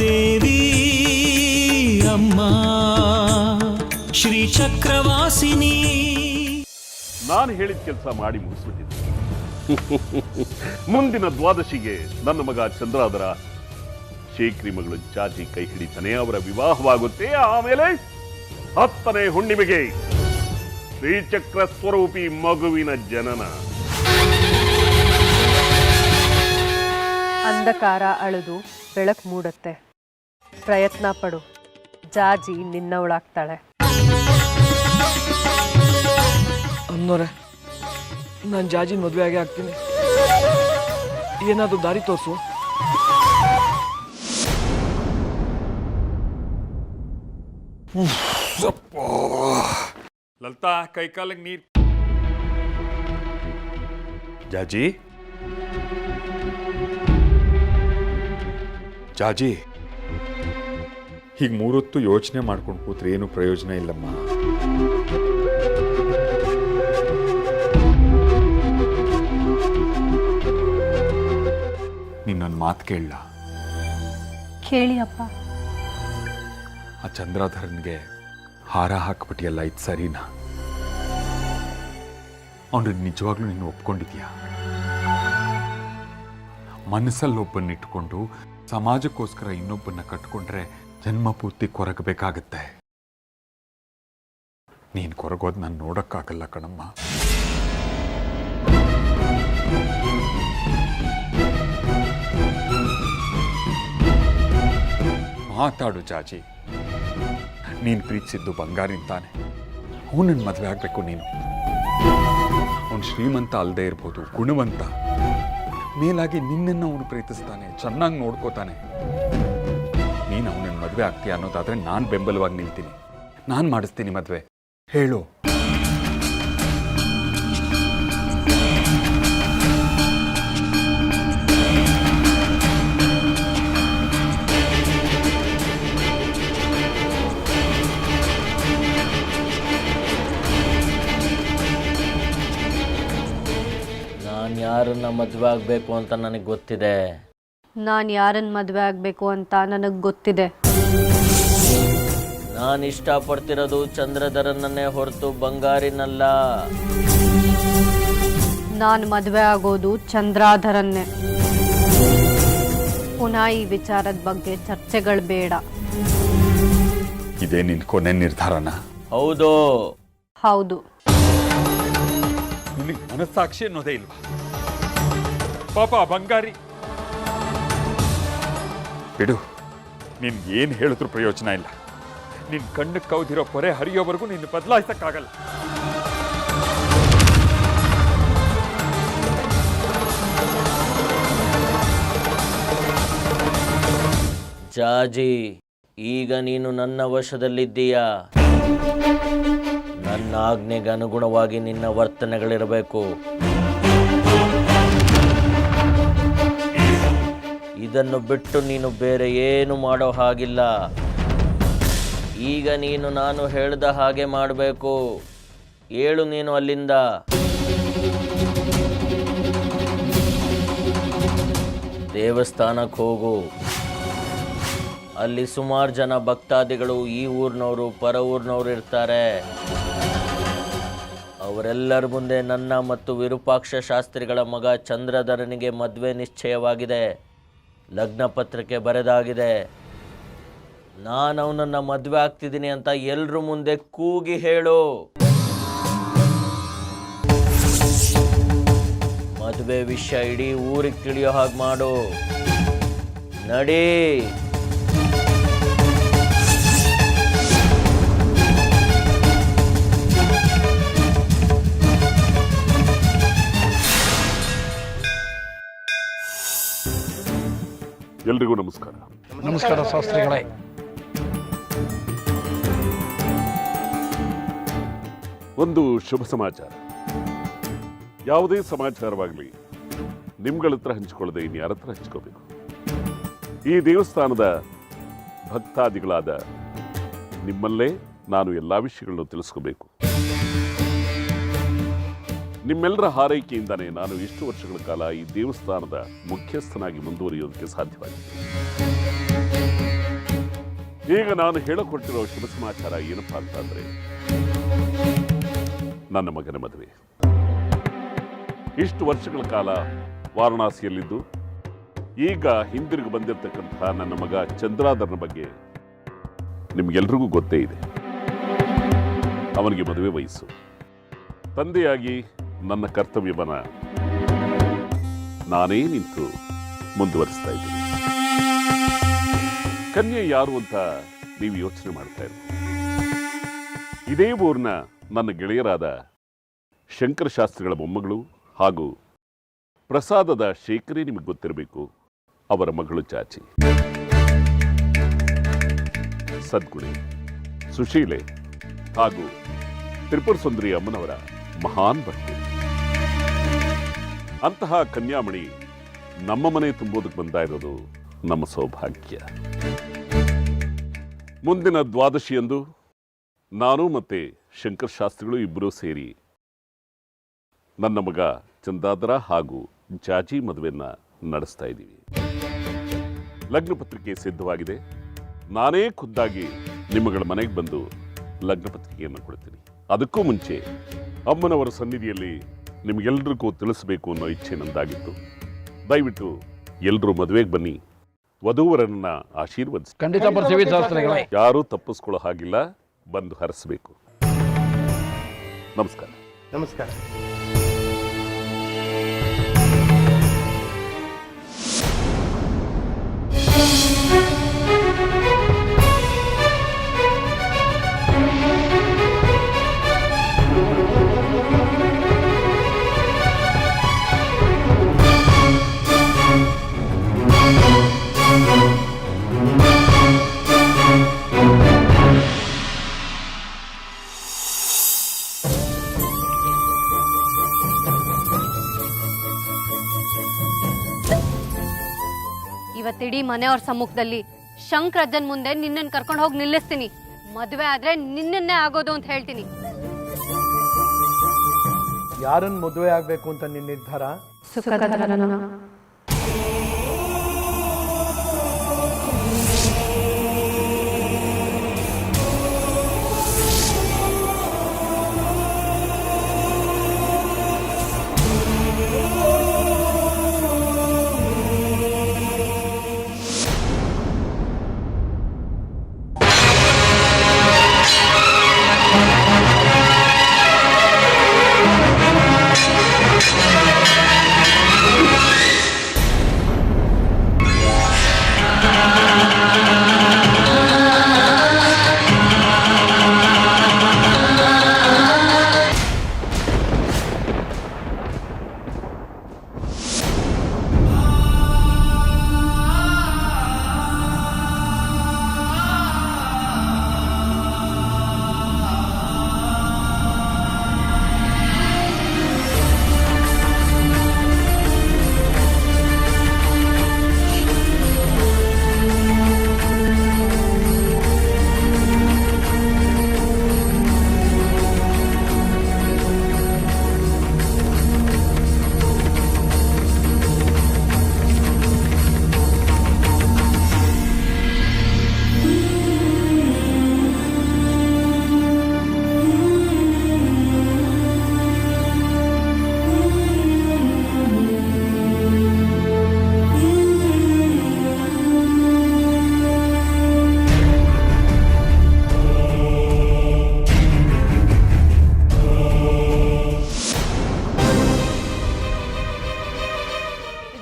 ದೇವಿ ಅಮ್ಮ ಶ್ರೀ ಚಕ್ರವಾಸಿನಿ. ನಾನು ಹೇಳಿದ ಕೆಲಸ ಮಾಡಿ ಮುಗಿಸ್ಬಿಟ್ಟಿದ್ದೆ. ಮುಂದಿನ ದ್ವಾದಶಿಗೆ ನನ್ನ ಮಗ ಚಂದ್ರಾದರ ಶೇಖರಿ ಮಗಳು ಚಾಚಿ ಕೈ ಹಿಡಿತಾನೆ, ಅವರ ವಿವಾಹವಾಗುತ್ತೆ. ಆಮೇಲೆ 10ನೇ ಹುಣ್ಣಿಮೆಗೆ ಶ್ರೀಚಕ್ರ ಸ್ವರೂಪಿ ಮಗುವಿನ ಜನನ. ಅಂಧಕಾರ ಅಳೆದು ಬೆಳಕು ಮೂಡುತ್ತೆ. ಪ್ರಯತ್ನ ಪಡು, ಜಾಜಿ ನಿನ್ನವಳಾಗ್ತಾಳೆ. ಅನ್ನೋರೆ, ನಾನು ಜಾಜಿನ ಮದುವೆ ಆಗೇ ಆಗ್ತೀನಿ. ಏನಾದರೂ ದಾರಿ ತೋರಿಸು. ಲಲಿತಾ, ಕೈಕಾಲಿಗೆ ನೀರು. ಜಾಜಿ, ಜಾಜಿ, ಹೀಗೆ 3 ಹೊತ್ತು ಯೋಚನೆ ಮಾಡ್ಕೊಂಡು ಕೂತ್ರೆ ಏನು ಪ್ರಯೋಜನ ಇಲ್ಲಮ್ಮ. ನಿನ್ನೊಂದು ಮಾತು ಕೇಳಲ್ಲ? ಕೇಳಿ ಅಪ್ಪ. ಆ ಚಂದ್ರಾಧರನ್ಗೆ ಹಾರ ಹಾಕ್ಬಿಟ್ಟಿಯಲ್ಲ, ಇದು ಸರಿನಾ? ಅವನು ನಿಜವಾಗ್ಲೂ ನೀನು ಒಪ್ಕೊಂಡಿದ್ಯಾ? ಮನಸ್ಸಲ್ಲಿ ಒಬ್ಬನ್ನ ಇಟ್ಕೊಂಡು ಸಮಾಜಕ್ಕೋಸ್ಕರ ಇನ್ನೊಬ್ಬನ್ನ ಕಟ್ಕೊಂಡ್ರೆ ಜನ್ಮ ಪೂರ್ತಿ ಕೊರಗಬೇಕಾಗತ್ತೆ. ನೀನು ಕೊರಗೋದು ನಾನು ನೋಡಕ್ಕಾಗಲ್ಲ ಕಣಮ್ಮ. ಮಾತಾಡು ಜಾಜಿ. ನೀನು ಪ್ರೀತಿಸಿದ್ದು ಬಂಗಾರಿನ ತಾನೆ. ಅವನನ್ನು ಮದುವೆ ಆಗಬೇಕು ನೀನು. ಅವನು ಶ್ರೀಮಂತ ಅಲ್ಲದೆ ಇರ್ಬೋದು, ಗುಣವಂತ. ಮೇಲಾಗಿ ನಿನ್ನನ್ನು ಅವನು ಪ್ರೀತಿಸ್ತಾನೆ, ಚೆನ್ನಾಗಿ ನೋಡ್ಕೋತಾನೆ. ನೀನು ಅವನನ್ನು ಮದುವೆ ಆಗ್ತೀಯ ಅನ್ನೋದಾದ್ರೆ ನಾನು ಬೆಂಬಲವಾಗಿ ನಿಲ್ತೀನಿ. ನಾನು ಮಾಡಿಸ್ತೀನಿ ಮದುವೆ. ಹೇಳು. ಯಾರನ್ನ ಮದುವೆ ಆಗಬೇಕು ಅಂತ ನನಗೆ ಗೊತ್ತಿದೆ. ನಾನು ಯಾರನ್ನ ಮದುವೆ ಆಗಬೇಕು ಅಂತ ನನಗೆ ಗೊತ್ತಿದೆ. ನಾನು ಇಷ್ಟಪಡ್ತಿರೋದು ಚಂದ್ರಧರನನ್ನೇ ಹೊರತು ಬಂಗಾರಿನಲ್ಲ. ನಾನು ಮದುವೆ ಆಗೋದು ಚಂದ್ರಾಧರನ್ನೇ. ಪುನಃ ಈ ವಿಚಾರದ ಬಗ್ಗೆ ಚರ್ಚೆಗಳು ಬೇಡ. ಇದೇ ನಿನ್ನ ಕೊನೆ ನಿರ್ಧಾರನ? ಹೌದು. ಹೌದು. ನಿನಗೆ ಮನಸ್ಸಾಕ್ಷಿ ಅನ್ನೋದೇ ಇಲ್ವಾ? ಪಾಪ ಬಂಗಾರಿ. ಬಿಡು, ನಿನ್ಗೇನು ಹೇಳಿದ್ರು ಪ್ರಯೋಜನ ಇಲ್ಲ. ನಿನ್ನ ಕಣ್ಣು ಕೌದಿರೋ ಪೊರೆ ಹರಿಯೋವರೆಗೂ ನಿನ್ನ ಬದಲಾಯಿಸಕ್ಕಾಗಲ್ಲ. ಜಾಜಿ, ಈಗ ನೀನು ನನ್ನ ವಶದಲ್ಲಿದ್ದೀಯಾ. ನನ್ನ ಆಜ್ಞೆಗೆ ಅನುಗುಣವಾಗಿ ನಿನ್ನ ವರ್ತನೆಗಳಿರಬೇಕು. ಇದನ್ನು ಬಿಟ್ಟು ನೀನು ಬೇರೆ ಏನು ಮಾಡೋ ಹಾಗಿಲ್ಲ. ಈಗ ನೀನು ನಾನು ಹೇಳಿದ ಹಾಗೆ ಮಾಡಬೇಕು. ಏಳು ನೀನು ಅಲ್ಲಿಂದ. ದೇವಸ್ಥಾನಕ್ಕೆ ಹೋಗು. ಅಲ್ಲಿ ಸುಮಾರು ಜನ ಭಕ್ತಾದಿಗಳು ಈ ಊರಿನವರು ಪರ ಊರಿನವರು ಇರ್ತಾರೆ. ಅವರೆಲ್ಲರ ಮುಂದೆ ನನ್ನ ಮತ್ತು ವಿರೂಪಾಕ್ಷ ಶಾಸ್ತ್ರಿಗಳ ಮಗ ಚಂದ್ರಧರನಿಗೆ ಮದುವೆ ನಿಶ್ಚಯವಾಗಿದೆ. ಲಗ್ನ ಪತ್ರಿಕೆ ಬರೆದಾಗಿದೆ. ನಾನು ಅವನನ್ನು ಮದುವೆ ಆಗ್ತಿದ್ದೀನಿ ಅಂತ ಎಲ್ಲರ ಮುಂದೆ ಕೂಗಿ ಹೇಳು. ಮದುವೆ ವಿಷಯ ಇಡೀ ಊರಿಗೆ ತಿಳಿಯೋ ಹಾಗೆ ಮಾಡು. ನಡಿ. ಎಲ್ರಿಗೂ ನಮಸ್ಕಾರ. ನಮಸ್ಕಾರ ಶಾಸ್ತ್ರಿಗಳೇ. ಒಂದು ಶುಭ ಸಮಾಚಾರ. ಯಾವುದೇ ಸಮಾಚಾರವಾಗಲಿ ನಿಮ್ಗಳ ಹತ್ರ ಹಂಚಿಕೊಳ್ಳದೆ ಇನ್ಯಾರ ಹತ್ರ ಹಂಚ್ಕೋಬೇಕು. ಈ ದೇವಸ್ಥಾನದ ಭಕ್ತಾದಿಗಳಾದ ನಿಮ್ಮಲ್ಲೇ ನಾನು ಎಲ್ಲ ವಿಷಯಗಳನ್ನು ತಿಳಿಸ್ಕೋಬೇಕು. ನಿಮ್ಮೆಲ್ಲರ ಹಾರೈಕೆಯಿಂದಾನೇ ನಾನು ಇಷ್ಟು ವರ್ಷಗಳ ಕಾಲ ಈ ದೇವಸ್ಥಾನದ ಮುಖ್ಯಸ್ಥನಾಗಿ ಮುಂದುವರಿಯೋದಕ್ಕೆ ಸಾಧ್ಯವಾಗಿದೆ. ಈಗ ನಾನು ಹೇಳಿಕೊಟ್ಟಿರೋ ಶುಭ ಸಮಾಚಾರ ಏನಪ್ಪಾ ಅಂತಂದ್ರೆ ನನ್ನ ಮಗನ ಮದುವೆ. ಇಷ್ಟು ವರ್ಷಗಳ ಕಾಲ ವಾರಣಾಸಿಯಲ್ಲಿದ್ದು ಈಗ ಹಿಂದಿರುಗಿ ಬಂದಿರತಕ್ಕಂಥ ನನ್ನ ಮಗ ಚಂದ್ರಾಧರನ ಬಗ್ಗೆ ನಿಮ್ಗೆಲ್ರಿಗೂ ಗೊತ್ತೇ ಇದೆ. ಅವನಿಗೆ ಮದುವೆ ವಯಸ್ಸು. ತಂದೆಯಾಗಿ ನನ್ನ ಕರ್ತವ್ಯವನ್ನ ನಾನೇ ನಿಂತು ಮುಂದುವರಿಸ್ತಾ ಇದ್ದೀನಿ. ಕನ್ಯೆ ಯಾರು ಅಂತ ನೀವು ಯೋಚನೆ ಮಾಡ್ತಾ ಇದ್ದೀರಿ. ಇದೇ ಊರಿನ ನನ್ನ ಗೆಳೆಯರಾದ ಶಂಕರ ಶಾಸ್ತ್ರಿಗಳ ಮೊಮ್ಮಗಳು ಹಾಗೂ ಪ್ರಸಾದದ ಶೇಖರಿ ನಿಮಗೆ ಗೊತ್ತಿರಬೇಕು. ಅವರ ಮಗಳು ಚಾಚಿ, ಸದ್ಗುಣಿ, ಸುಶೀಲೆ ಹಾಗೂ ತ್ರಿಪುರ ಸುಂದರಿ ಅಮ್ಮನವರ ಮಹಾನ್ ಭಕ್ತಿ. ಅಂತಹ ಕನ್ಯಾಮಣಿ ನಮ್ಮ ಮನೆ ತುಂಬೋದಕ್ಕೆ ಬಂದ ಇರೋದು ನಮ್ಮ ಸೌಭಾಗ್ಯ. ಮುಂದಿನ ದ್ವಾದಶಿಯಂದು ನಾನು ಮತ್ತೆ ಶಂಕರ್ ಶಾಸ್ತ್ರಿಗಳು ಇಬ್ಬರೂ ಸೇರಿ ನನ್ನ ಮಗ ಚಂದ್ರಾಧರ ಹಾಗೂ ಜಾಜಿ ಮದುವೆಯನ್ನ ನಡೆಸ್ತಾ ಇದ್ದೀವಿ. ಲಗ್ನ ಪತ್ರಿಕೆ ಸಿದ್ಧವಾಗಿದೆ. ನಾನೇ ಖುದ್ದಾಗಿ ನಿಮ್ಮಗಳ ಮನೆಗೆ ಬಂದು ಲಗ್ನ ಪತ್ರಿಕೆಯನ್ನು ಕೊಡ್ತೀನಿ. ಅದಕ್ಕೂ ಮುಂಚೆ ಅಮ್ಮನವರ ಸನ್ನಿಧಿಯಲ್ಲಿ ನಿಮಗೆಲ್ರಿಗೂ ತಿಳಿಸಬೇಕು ಅನ್ನೋ ಇಚ್ಛೆ ನಂದಾಗಿತ್ತು. ದಯವಿಟ್ಟು ಎಲ್ಲರೂ ಮದುವೆಗೆ ಬನ್ನಿ, ವಧೂವರನ್ನ ಆಶೀರ್ವದಿಸಿ. ಖಂಡಿತ ಬರ್ತೀವಿ ಶಾಸ್ತ್ರಿಗಳೇ. ಯಾರೂ ತಪ್ಪಿಸ್ಕೊಳ್ಳೋ ಹಾಗಿಲ್ಲ, ಬಂದು ಹರಿಸಬೇಕು. ನಮಸ್ಕಾರ. ನಮಸ್ಕಾರ. ಇವತ್ತಿಡೀ ಮನೆಯವ್ರ ಸಮ್ಮುಖದಲ್ಲಿ ಶಂಕರಜ್ಜನ್ ಮುಂದೆ ನಿನ್ನನ್ನು ಕರ್ಕೊಂಡು ಹೋಗಿ ನಿಲ್ಲಿಸ್ತೀನಿ. ಮದುವೆ ಆದ್ರೆ ನಿನ್ನನ್ನೇ ಆಗೋದು ಅಂತ ಹೇಳ್ತೀನಿ. ಯಾರನ್ನ ಮದುವೆ ಆಗ್ಬೇಕು ಅಂತ ನಿನ್ನ ನಿರ್ಧಾರ?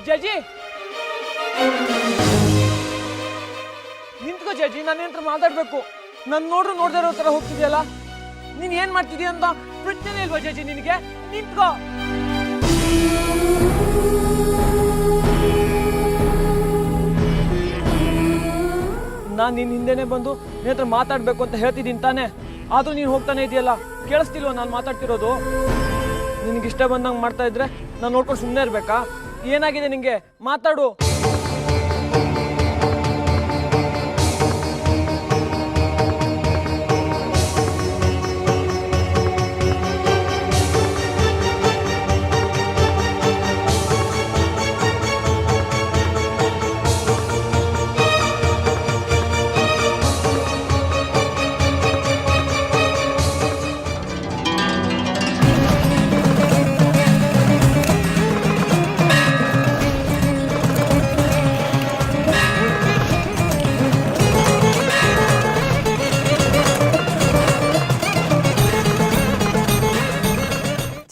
ಜಾಜಿ ನಿಂತ್ಕೋ ಜಾಜಿ, ನಾನು ಏನಾರ ಮಾತಾಡ್ಬೇಕು. ನಾನು ನೋಡ್ದೇ ಇರೋ ತರ ಹೋಗ್ತಿದ್ಯಲ್ಲ, ನೀನ್ ಏನ್ ಮಾಡ್ತಿದ್ಯಾ ಅಂತ ಪ್ರಶ್ನೆ ಇಲ್ವಾ ಜಾಜಿ ನಿನಗೆ? ನಿಂತ್ಕೋ. ನಾನ್ ನಿನ್ ಹಿಂದೆನೆ ಬಂದು ನಿನ್ನ ಹತ್ರ ಮಾತಾಡ್ಬೇಕು ಅಂತ ಹೇಳ್ತಿದ್ದೀನಿ ತಾನೆ, ಆದ್ರೂ ನೀನ್ ಹೋಗ್ತಾನೆ ಇದೆಯಲ್ಲ. ಕೇಳಿಸ್ತಿಲ್ವ ನಾನು ಮಾತಾಡ್ತಿರೋದು? ನಿನಗೆ ಇಷ್ಟ ಬಂದಂಗೆ ಮಾಡ್ತಾ ಇದ್ರೆ ನಾನು ನೋಡ್ಕೊಂಡು ಸುಮ್ಮನೆ ಇರ್ಬೇಕಾ? ಏನಾಗಿದೆ ನಿಂಗೆ? ಮಾತಾಡು.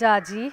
ಜಾಜಿ.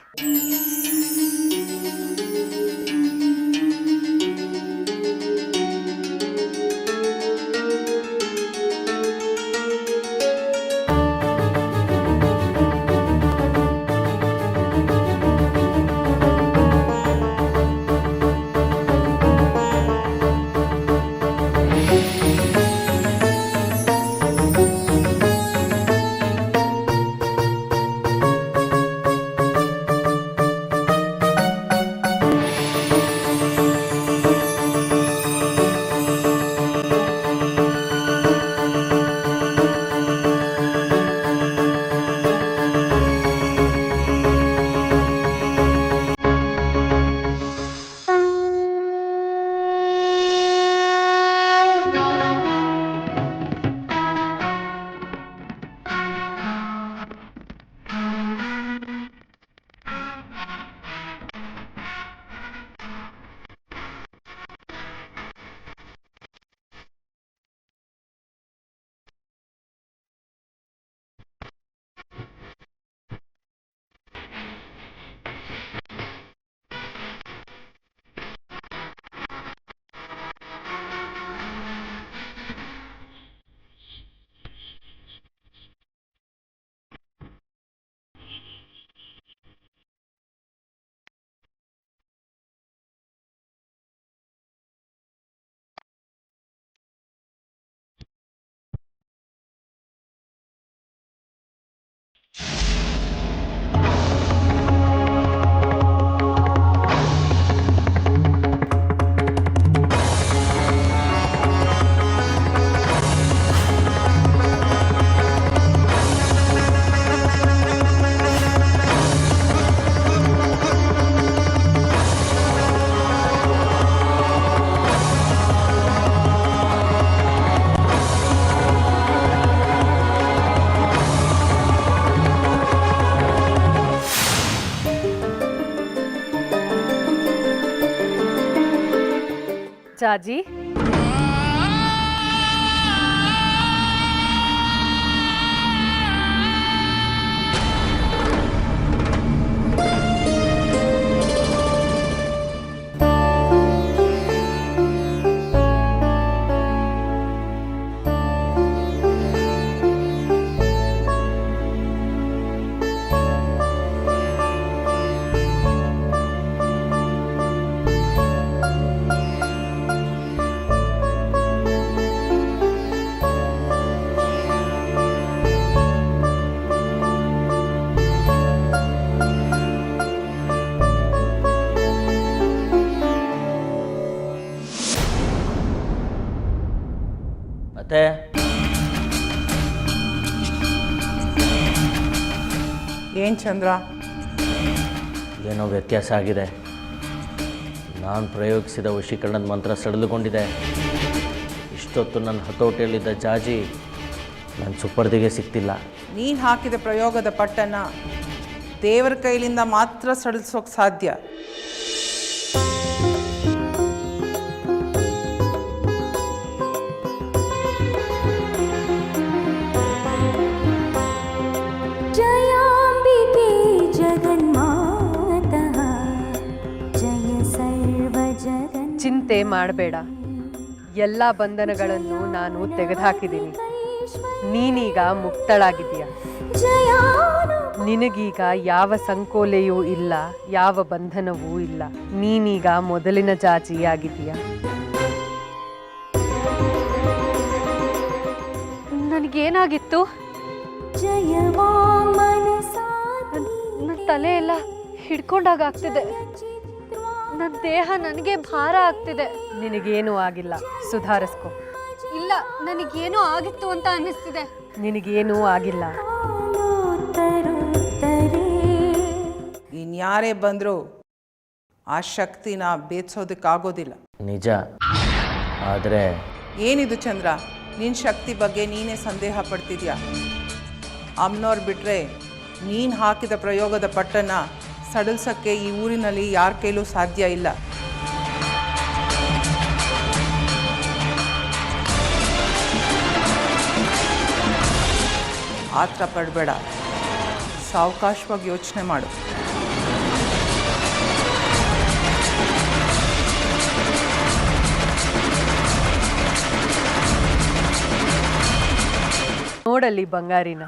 ಜಾಜಿ, ಮತ್ತೆ ಏನು ಚಂದ್ರ, ಏನೋ ವ್ಯತ್ಯಾಸ ಆಗಿದೆ. ನಾನು ಪ್ರಯೋಗಿಸಿದ ವಶೀಕರಣದ ಮಂತ್ರ ಸಡಿಲುಗೊಂಡಿದೆ. ಇಷ್ಟೊತ್ತು ನನ್ನ ಹತೋಟಿಯಲ್ಲಿದ್ದ ಜಾಜಿ ನನ್ನ ಸುಪರ್ದಿಗೆ ಸಿಗ್ತಿಲ್ಲ. ನೀನು ಹಾಕಿದ ಪ್ರಯೋಗದ ಪಟ್ಟನ್ನು ದೇವರ ಕೈಲಿಂದ ಮಾತ್ರ ಸಡಿಲಿಸೋಕೆ ಸಾಧ್ಯ. ಚಿಂತೆ ಮಾಡಬೇಡ. ಎಲ್ಲ ಬಂಧನಗಳನ್ನು ನಾನು ತೆಗೆದುಹಾಕಿದ್ದೀನಿ. ನೀನೀಗ ಮುಕ್ತಳಾಗಿದೀಯ. ನಿನಗೀಗ ಯಾವ ಸಂಕೋಲೆಯೂ ಇಲ್ಲ, ಯಾವ ಬಂಧನವೂ ಇಲ್ಲ. ನೀನೀಗ ಮೊದಲಿನ ಜಾಜಿಯಾಗಿದೀಯ. ನನಗೇನಾಗಿತ್ತು? ನನ್ನ ತಲೆ ಎಲ್ಲ ಹಿಡ್ಕೊಂಡಾಗ ಆಗ್ತಿದೆ. ನನ್ನ ದೇಹ ನನಗೆ ಭಾರ ಆಗ್ತಿದೆ. ನಿನಗೇನೂ ಆಗಿಲ್ಲ, ಸುಧಾರಿಸ್ಕೊ. ಇಲ್ಲ, ನನಗೇನೋ ಆಗಿತ್ತು ಅಂತ ಅನ್ನಿಸ್ತಿದೆ. ನಿನಗೇನೂ ಆಗಿಲ್ಲ. ಇನ್ಯಾರೇ ಬಂದರೂ ಆ ಶಕ್ತಿನ ಭೇದಿಸೋದಕ್ಕಾಗೋದಿಲ್ಲ. ನಿಜ. ಆದರೆ ಏನಿದು ಚಂದ್ರ, ನಿನ್ನ ಶಕ್ತಿ ಬಗ್ಗೆ ನೀನೇ ಸಂದೇಹ ಪಡ್ತಿದ್ಯಾ? ಅಮ್ಮನವ್ರು ಬಿಟ್ಟರೆ ನೀನು ಹಾಕಿದ ಪ್ರಯೋಗದ ಪಟ್ಟನ್ನು ಸಡಿಲ್ಸೋಕ್ಕೆ ಈ ಊರಿನಲ್ಲಿ ಯಾರ ಕೈಲೂ ಸಾಧ್ಯ ಇಲ್ಲ. ಆತರ ಪಡಬೇಡ, ಸಾವಕಾಶವಾಗಿ ಯೋಚನೆ ಮಾಡು. ನೋಡಲ್ಲಿ ಬಂಗಾರಿನ.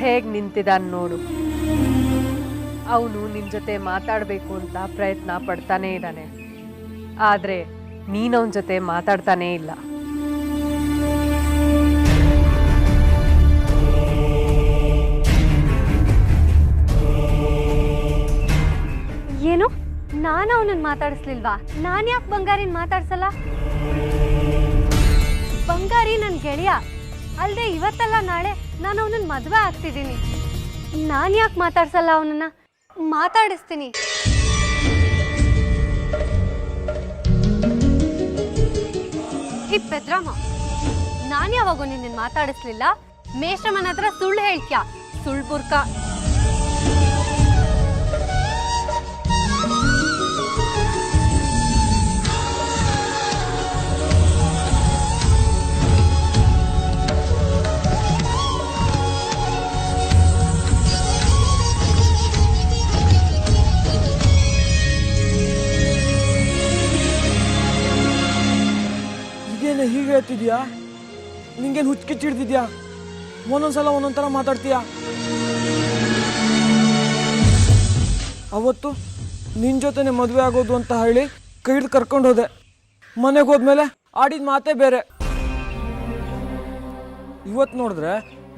ಹೇಗ್ ನಿಂತಿದ್ದಾನೆ ನೋಡು. ಅವನು ನಿನ್ ಜೊತೆ ಮಾತಾಡಬೇಕು ಅಂತ ಪ್ರಯತ್ನ ಪಡ್ತಾನೇ ಇದ್ದಾನೆ, ಆದ್ರೆ ನೀನವನ ಜೊತೆ ಮಾತಾಡ್ತಾನೇ ಇಲ್ಲ. ಏನು, ನಾನು ಅವನನ್ನ ಮಾತಾಡಿಸ್ಲಿಲ್ವಾ? ನಾನು ಯಾಕೆ ಬಂಗಾರಿನ ಮಾತಾಡ್ಸಲ್ಲ? ಬಂಗಾರಿ ನನ್ನ ಗೆಳೆಯ ಅಲ್ಲದೆ, ಇವತ್ತಲ್ಲ ನಾಳೆ ನಾನು ಅವನನ್ನ ಮದುವೆ ಆಗ್ತಿದ್ದೀನಿ. ನಾನು ಯಾಕೆ ಮಾತಾಡ್ಸಲ್ಲ? ಅವನನ್ನ ಮಾತಾಡಿಸ್ತೀನಿ. ಈ ಪೆದ್ರಮ್ಮ, ನಾನು ಯಾವಾಗೂ ನಿನ್ನ ಮಾತಾಡಿಸ್ಲಿಲ್ಲ. ಮೇಷ್ಟ್ರಮ್ಮನ ಹತ್ರ ಸುಳ್ಳು ಹೇಳ್ತ್ಯಾ, ಸುಳ್ಳು ಬುರ್ಕ. ಹೀಗೆ ಹೇಳ್ತಿದ್ಯಾ? ನಿಂಗೇನು ಹುಚ್ಚಿಡ್ತಿದ್ಯಾ? ಒಂದೊಂದ್ಸಲ ಒಂದೊಂಥರ ಮಾತಾಡ್ತೀಯಾ? ಅವತ್ತು ನಿನ್ನ ಜೊತೆನೆ ಮದುವೆ ಆಗೋದು ಅಂತ ಹೇಳಿ ಕೈ ಹಿಡ್ದು ಕರ್ಕೊಂಡು ಹೋದೆ. ಮನೆಗೆ ಹೋದ್ಮೇಲೆ ಆಡಿದ ಮಾತೇ ಬೇರೆ. ಇವತ್ತು ನೋಡಿದ್ರೆ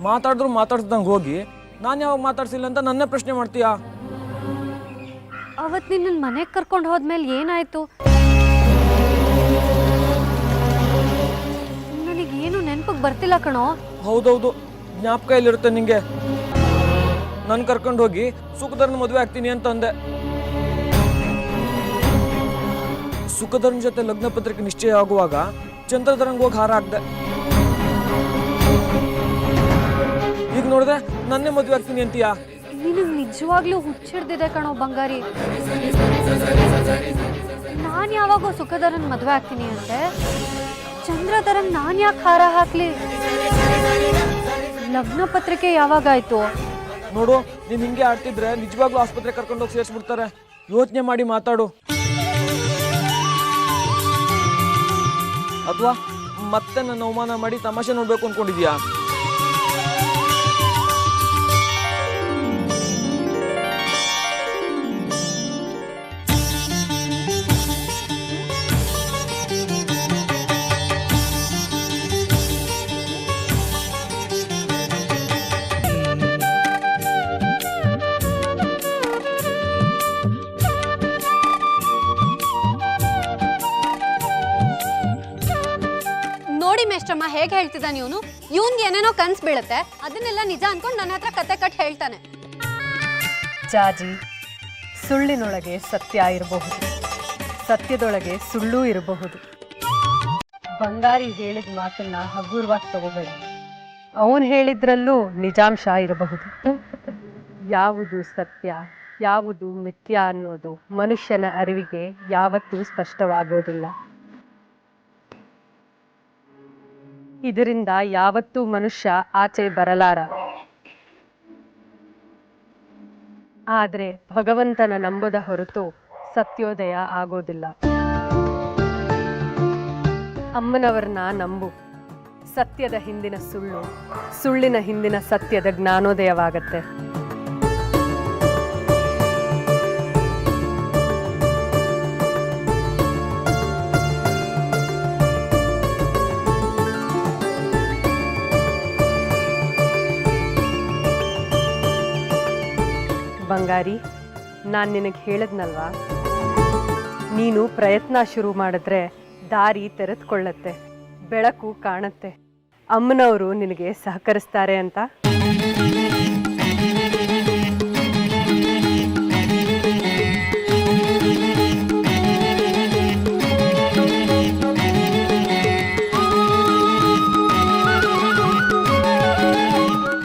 ಮಾತಾಡಿದ್ರು ಮಾತಾಡ್ಸ್ದಂಗೆ ಹೋಗಿ ನಾನು ಯಾವಾಗ ಮಾತಾಡ್ಸಿಲ್ಲ ಅಂತ ನನ್ನೇ ಪ್ರಶ್ನೆ ಮಾಡ್ತೀಯಾ? ಅವತ್ತು ನಿನ್ನ ಮನೆಗೆ ಕರ್ಕೊಂಡು ಹೋದ್ಮೇಲೆ ಏನಾಯ್ತು? ನನಗೇನು ನೆನಪಿಗೆ ಬರ್ತಿಲ್ಲ ಕಣೋ. ಹೌದೌದು, ಜ್ಞಾಪಕ ಇಲ್ಲಿರುತ್ತೆ ನಿಂಗೆ. ನಾನು ಕರ್ಕೊಂಡು ಹೋಗಿ ಸುಖಧರ್ನ ಮದುವೆ ಆಗ್ತೀನಿ ಅಂತಂದೆ. ಸುಖಧರ್ನ ಜೊತೆ ಲಗ್ನ ಪತ್ರಿಕೆ ನಿಶ್ಚಯ ಆಗುವಾಗ ಚಂದ್ರಧರಂಗೆ ಹೋಗಿ ಹಾರ ಹಾಕ್ದೆ. ಈಗ ನೋಡಿದ್ರೆ ನನ್ನೇ ಮದುವೆ ಆಗ್ತೀನಿ ಅಂತೀಯಾ? ನಿನಗೆ ನಿಜವಾಗ್ಲೂ ಹುಚ್ಚಿಡ್ದಿದೆ ಕಣೋ ಬಂಗಾರಿ. ನಾನು ಯಾವಾಗೋ ಸುಖಧರನ್ ಮದುವೆ ಆಗ್ತೀನಿ ಅಂತೆ, ಚಂದ್ರಧರನ್ ನಾನು ಯಾಕೆ ಹಾರ ಹಾಕ್ಲಿ? ಲಗ್ನ ಪತ್ರಿಕೆ ಯಾವಾಗಾಯ್ತು? ನೋಡು, ನೀನು ಹಿಂಗೆ ಆಡ್ತಿದ್ರೆ ನಿಜವಾಗ್ಲೂ ಆಸ್ಪತ್ರೆ ಕರ್ಕೊಂಡೋಗಿ ಸೇರಿಸ್ಬಿಡ್ತಾರೆ. ಯೋಚನೆ ಮಾಡಿ ಮಾತಾಡು. ಅಥವಾ ಮತ್ತೆ ನನ್ನ ಅವಮಾನ ಮಾಡಿ ತಮಾಷೆ ನೋಡ್ಬೇಕು ಅನ್ಕೊಂಡಿದ್ಯಾ? ನೋಡಿ ಮೇಷ್ಟ್ರಮ್ಮ ಹೇಗೆ ಹೇಳ್ತಿದ್ದಾನೆ ಇವನು. ಇವನ್ಗೆ ಏನೇನೋ ಕನ್ಸು ಬೀಳುತ್ತೆ, ಅದನ್ನೆಲ್ಲ ನಿಜ ಅನ್ಕೊಂಡು ನನ್ನ ಹತ್ರ ಕತೆ ಕಟ್ ಹೇಳ್ತಾನೆ. ಜಾಜಿ, ಸುಳ್ಳಿನೊಳಗೆ ಸತ್ಯ ಇರಬಹುದು, ಸತ್ಯದೊಳಗೆ ಸುಳ್ಳು ಇರಬಹುದು. ಬಂಗಾರಿ ಹೇಳಿದ ಮಾತನ್ನ ಹಗುರವಾಗಿ ತಗೋಬೇಡ. ಅವನು ಹೇಳಿದ್ರಲ್ಲೂ ನಿಜಾಂಶ ಇರಬಹುದು. ಯಾವುದು ಸತ್ಯ, ಯಾವುದು ಮಿಥ್ಯ ಅನ್ನೋದು ಮನುಷ್ಯನ ಅರಿವಿಗೆ ಯಾವತ್ತೂ ಸ್ಪಷ್ಟವಾಗೋದಿಲ್ಲ. ಇದರಿಂದ ಯಾವತ್ತೂ ಮನುಷ್ಯ ಆಚೆ ಬರಲಾರ. ಆದರೆ ಭಗವಂತನ ನಂಬದ ಹೊರತು ಸತ್ಯೋದಯ ಆಗೋದಿಲ್ಲ. ಅಮ್ಮನವರನ್ನ ನಂಬು. ಸತ್ಯದ ಹಿಂದಿನ ಸುಳ್ಳು, ಸುಳ್ಳಿನ ಹಿಂದಿನ ಸತ್ಯದ ಜ್ಞಾನೋದಯವಾಗತ್ತೆ. ಬಂಗಾರಿ, ನಾನು ನಿನಗೆ ಹೇಳಿದ್ನಲ್ವಾ, ನೀನು ಪ್ರಯತ್ನ ಶುರು ಮಾಡಿದ್ರೆ ದಾರಿ ತೆರೆದುಕೊಳ್ಳತ್ತೆ, ಬೆಳಕು ಕಾಣತ್ತೆ. ಅಮ್ಮನವರು ನಿನಗೆ ಸಹಕರಿಸ್ತಾರೆ ಅಂತ.